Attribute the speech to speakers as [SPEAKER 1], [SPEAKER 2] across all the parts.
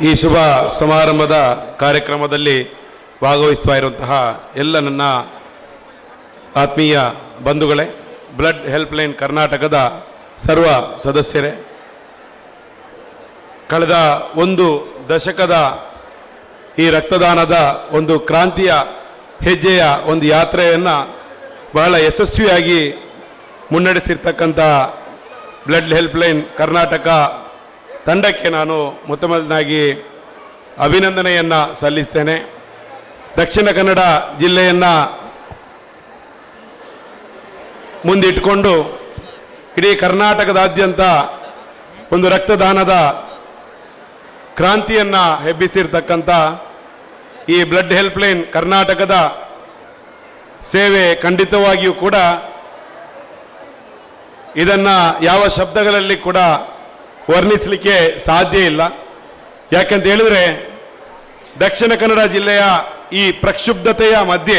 [SPEAKER 1] ಈ ಶುಭ ಸಮಾರಂಭದ ಕಾರ್ಯಕ್ರಮದಲ್ಲಿ ಭಾಗವಹಿಸ್ತಾ ಇರುವಂತಹ ಎಲ್ಲ ನನ್ನ ಆತ್ಮೀಯ ಬಂಧುಗಳೇ, ಬ್ಲಡ್ ಹೆಲ್ಪ್ಲೈನ್ ಕರ್ನಾಟಕದ ಸರ್ವ ಸದಸ್ಯರೇ, ಕಳೆದ ಒಂದು ದಶಕದ ಈ ರಕ್ತದಾನದ ಒಂದು ಕ್ರಾಂತಿಯ ಹೆಜ್ಜೆಯ ಒಂದು ಯಾತ್ರೆಯನ್ನು ಬಹಳ ಯಶಸ್ವಿಯಾಗಿ ಮುನ್ನಡೆಸಿರ್ತಕ್ಕಂಥ ಬ್ಲಡ್ ಹೆಲ್ಪ್ಲೈನ್ ಕರ್ನಾಟಕ ತಂಡಕ್ಕೆ ನಾನು ಮೊದಲನೇದಾಗಿ ಅಭಿನಂದನೆಯನ್ನು ಸಲ್ಲಿಸ್ತೇನೆ. ದಕ್ಷಿಣ ಕನ್ನಡ ಜಿಲ್ಲೆಯನ್ನು ಮುಂದಿಟ್ಟುಕೊಂಡು ಇಡೀ ಕರ್ನಾಟಕದಾದ್ಯಂತ ಒಂದು ರಕ್ತದಾನದ ಕ್ರಾಂತಿಯನ್ನು ಹೆಬ್ಬಿಸಿರ್ತಕ್ಕಂಥ ಈ ಬ್ಲಡ್ ಹೆಲ್ಪ್ಲೈನ್ ಕರ್ನಾಟಕದ ಸೇವೆ ಖಂಡಿತವಾಗಿಯೂ ಕೂಡ ಇದನ್ನು ಯಾವ ಶಬ್ದಗಳಲ್ಲಿ ಕೂಡ ವರ್ಣಿಸಲಿಕ್ಕೆ ಸಾಧ್ಯ ಇಲ್ಲ. ಯಾಕಂತ ಹೇಳಿದರೆ ದಕ್ಷಿಣ ಕನ್ನಡ ಜಿಲ್ಲೆಯ ಈ ಪ್ರಕ್ಷುಬ್ಧತೆಯ ಮಧ್ಯೆ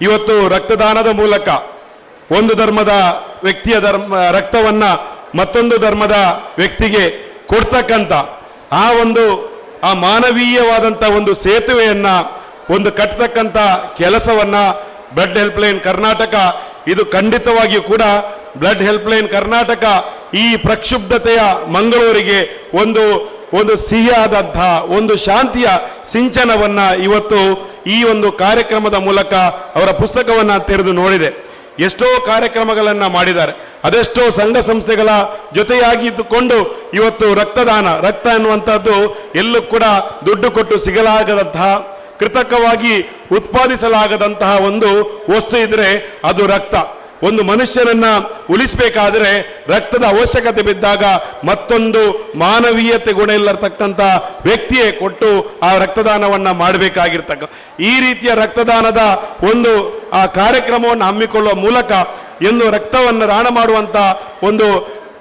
[SPEAKER 1] ಇವತ್ತು ರಕ್ತದಾನದ ಮೂಲಕ ಒಂದು ಧರ್ಮದ ವ್ಯಕ್ತಿಯ ರಕ್ತವನ್ನು ಮತ್ತೊಂದು ಧರ್ಮದ ವ್ಯಕ್ತಿಗೆ ಕೊಡ್ತಕ್ಕಂಥ ಆ ಮಾನವೀಯವಾದಂಥ ಒಂದು ಸೇತುವೆಯನ್ನು ಒಂದು ಕಟ್ಟತಕ್ಕಂಥ ಕೆಲಸವನ್ನು ಬ್ಲಡ್ ಹೆಲ್ಪ್ಲೈನ್ ಕರ್ನಾಟಕ ಇದು ಖಂಡಿತವಾಗಿಯೂ ಕೂಡ ಬ್ಲಡ್ ಹೆಲ್ಪ್ಲೈನ್ ಕರ್ನಾಟಕ ಈ ಪ್ರಕ್ಷುಬ್ಧತೆಯ ಮಂಗಳೂರಿಗೆ ಒಂದು ಸಿಹಿಯಾದಂತಹ ಒಂದು ಶಾಂತಿಯ ಸಿಂಚನವನ್ನು ಇವತ್ತು ಈ ಒಂದು ಕಾರ್ಯಕ್ರಮದ ಮೂಲಕ ಅವರ ಪುಸ್ತಕವನ್ನು ತೆರೆದು ನೋಡಿದೆ. ಎಷ್ಟೋ ಕಾರ್ಯಕ್ರಮಗಳನ್ನು ಮಾಡಿದ್ದಾರೆ, ಅದೆಷ್ಟೋ ಸಂಘ ಸಂಸ್ಥೆಗಳ ಜೊತೆಯಾಗಿದ್ದುಕೊಂಡು ಇವತ್ತು ರಕ್ತ ಅನ್ನುವಂಥದ್ದು ಎಲ್ಲೂ ಕೂಡ ದುಡ್ಡು ಕೊಟ್ಟು ಸಿಗಲಾಗದಂತಹ, ಕೃತಕವಾಗಿ ಉತ್ಪಾದಿಸಲಾಗದಂತಹ ಒಂದು ವಸ್ತು ಇದ್ರೆ ಅದು ರಕ್ತ. ಒಂದು ಮನುಷ್ಯನನ್ನ ಉಳಿಸಬೇಕಾದರೆ ರಕ್ತದ ಅವಶ್ಯಕತೆ ಬಿದ್ದಾಗ ಮತ್ತೊಂದು ಮಾನವೀಯತೆ ಗುಣ ಇಲ್ಲತಕ್ಕಂಥ ವ್ಯಕ್ತಿಯೇ ಕೊಟ್ಟು ಆ ರಕ್ತದಾನವನ್ನು ಮಾಡಬೇಕಾಗಿರ್ತಕ್ಕ ಈ ರೀತಿಯ ರಕ್ತದಾನದ ಒಂದು ಆ ಕಾರ್ಯಕ್ರಮವನ್ನು ಹಮ್ಮಿಕೊಳ್ಳುವ ಮೂಲಕ ಎಂದು ರಕ್ತವನ್ನು ದಾನ ಮಾಡುವಂಥ ಒಂದು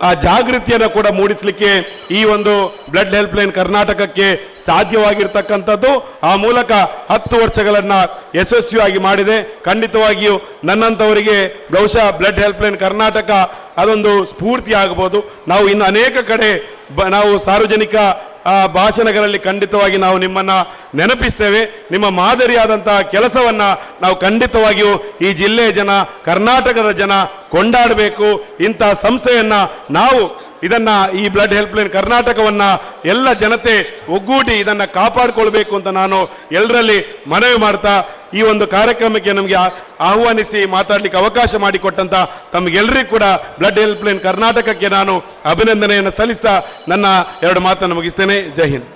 [SPEAKER 1] ಆ ಜಾಗೃತಿಯನ್ನು ಕೂಡ ಮೂಡಿಸಲಿಕ್ಕೆ ಈ ಒಂದು ಬ್ಲಡ್ ಹೆಲ್ಪ್ಲೈನ್ ಕರ್ನಾಟಕಕ್ಕೆ ಸಾಧ್ಯವಾಗಿರ್ತಕ್ಕಂಥದ್ದು. ಆ ಮೂಲಕ 10 ವರ್ಷಗಳನ್ನು ಯಶಸ್ವಿಯಾಗಿ ಮಾಡಿದೆ. ಖಂಡಿತವಾಗಿಯೂ ನನ್ನಂಥವರಿಗೆ ಬಹುಶಃ ಬ್ಲಡ್ ಹೆಲ್ಪ್ಲೈನ್ ಕರ್ನಾಟಕ ಅದೊಂದು ಸ್ಫೂರ್ತಿ ಆಗ್ಬೋದು. ನಾವು ಇನ್ನು ಅನೇಕ ಕಡೆ ನಾವು ಸಾರ್ವಜನಿಕ ಭಾಷಣಗಳಲ್ಲಿ ಖಂಡಿತವಾಗಿ ನಾವು ನಿಮ್ಮನ್ನು ನೆನಪಿಸ್ತೇವೆ. ನಿಮ್ಮ ಮಾದರಿಯಾದಂತಹ ಕೆಲಸವನ್ನು ನಾವು ಖಂಡಿತವಾಗಿಯೂ ಈ ಜಿಲ್ಲೆಯ ಜನ, ಕರ್ನಾಟಕದ ಜನ ಕೊಂಡಾಡಬೇಕು. ಇಂಥ ಸಂಸ್ಥೆಯನ್ನು ನಾವು ಈ ಬ್ಲಡ್ ಹೆಲ್ಪ್ಲೈನ್ ಕರ್ನಾಟಕವನ್ನು ಎಲ್ಲ ಜನತೆ ಒಗ್ಗೂಡಿ ಇದನ್ನು ಕಾಪಾಡಿಕೊಳ್ಬೇಕು ಅಂತ ನಾನು ಎಲ್ಲರಲ್ಲಿ ಮನವಿ ಮಾಡ್ತಾ ಈ ಒಂದು ಕಾರ್ಯಕ್ರಮಕ್ಕೆ ನಮಗೆ ಆಹ್ವಾನಿಸಿ ಮಾತಾಡಲಿಕ್ಕೆ ಅವಕಾಶ ಮಾಡಿಕೊಟ್ಟಂತ ತಮಗೆಲ್ಲರಿಗೂ ಕೂಡ ಬ್ಲಡ್ ಹೆಲ್ಪ್ಲೈನ್ ಕರ್ನಾಟಕಕ್ಕೆ ನಾನು ಅಭಿನಂದನೆಯನ್ನು ಸಲ್ಲಿಸ್ತಾ ನನ್ನ 2 ಮಾತನ್ನು ಮುಗಿಸ್ತೇನೆ. ಜೈ ಹಿಂದ್.